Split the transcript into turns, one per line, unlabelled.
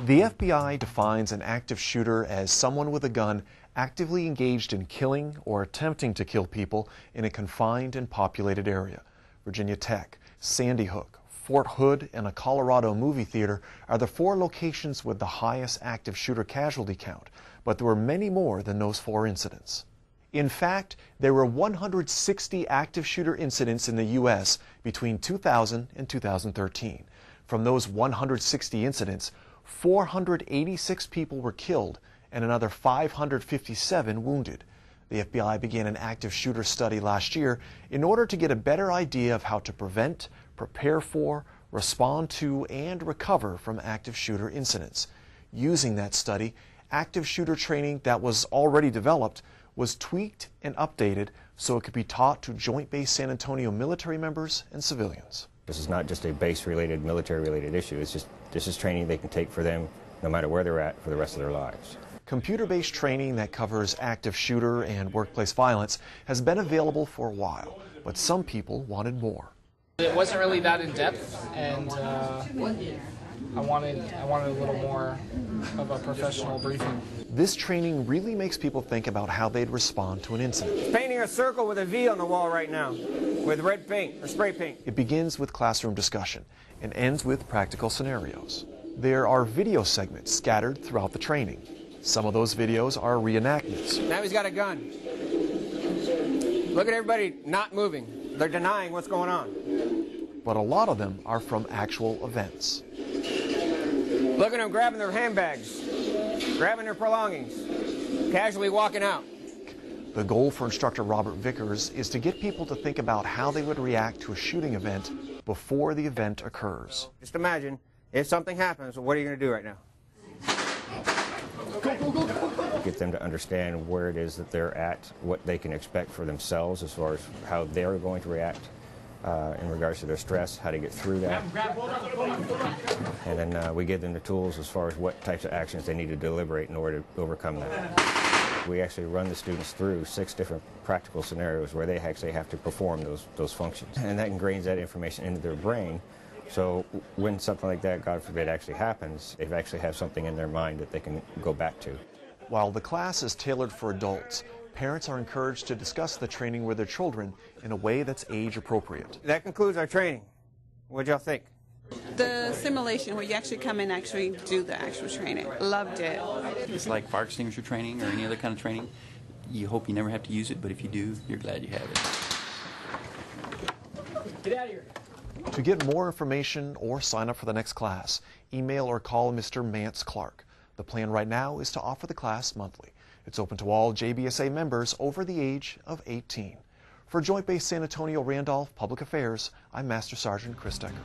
The FBI defines an active shooter as someone with a gun actively engaged in killing or attempting to kill people in a confined and populated area. Virginia Tech, Sandy Hook, Fort Hood, and a Colorado movie theater are the 4 locations with the highest active shooter casualty count, but there were many more than those 4 incidents. In fact, there were 160 active shooter incidents in the U.S. between 2000 and 2013. From those 160 incidents, 486 people were killed and another 557 wounded. The FBI began an active shooter study last year in order to get a better idea of how to prevent, prepare for, respond to, and recover from active shooter incidents. Using that study, active shooter training that was already developed was tweaked and updated so it could be taught to Joint Base San Antonio military members and civilians.
This is not just a base-related, military-related issue. This is training they can take for them no matter where they're at for the rest of their lives.
Computer-based training that covers active shooter and workplace violence has been available for a while, but some people wanted more.
It wasn't really that in-depth, and I wanted a little more of a professional briefing.
This training really makes people think about how they'd respond to an incident.
Painting a circle with a V on the wall right now, with red paint or spray paint.
It begins with classroom discussion and ends with practical scenarios. There are video segments scattered throughout the training. Some of those videos are reenactments.
Now he's got a gun. Look at everybody not moving. They're denying what's going on.
But a lot of them are from actual events.
Look at them grabbing their handbags, grabbing their belongings, casually walking out.
The goal for instructor Robert Vickers is to get people to think about how they would react to a shooting event before the event occurs.
Just imagine, if something happens, what are you going to do right now?
Get them to understand where it is that they're at, what they can expect for themselves as far as how they're going to react in regards to their stress, how to get through that. And then we give them the tools as far as what types of actions they need to deliberate in order to overcome that. We actually run the students through 6 different practical scenarios where they actually have to perform those functions. And that ingrains that information into their brain. So when something like that, God forbid, actually happens, they actually have something in their mind that they can go back to.
While the class is tailored for adults, parents are encouraged to discuss the training with their children in a way that's age appropriate.
That concludes our training. What'd y'all think?
The simulation where you actually come and actually do the actual training. Loved it.
It's like fire extinguisher training or any other kind of training. You hope you never have to use it, but if you do, you're glad you have it.
Get out of here.
To get more information or sign up for the next class, email or call Mr. Mance Clark. The plan right now is to offer the class monthly. It's open to all JBSA members over the age of 18. For Joint Base San Antonio-Randolph Public Affairs, I'm Master Sergeant Chris Decker.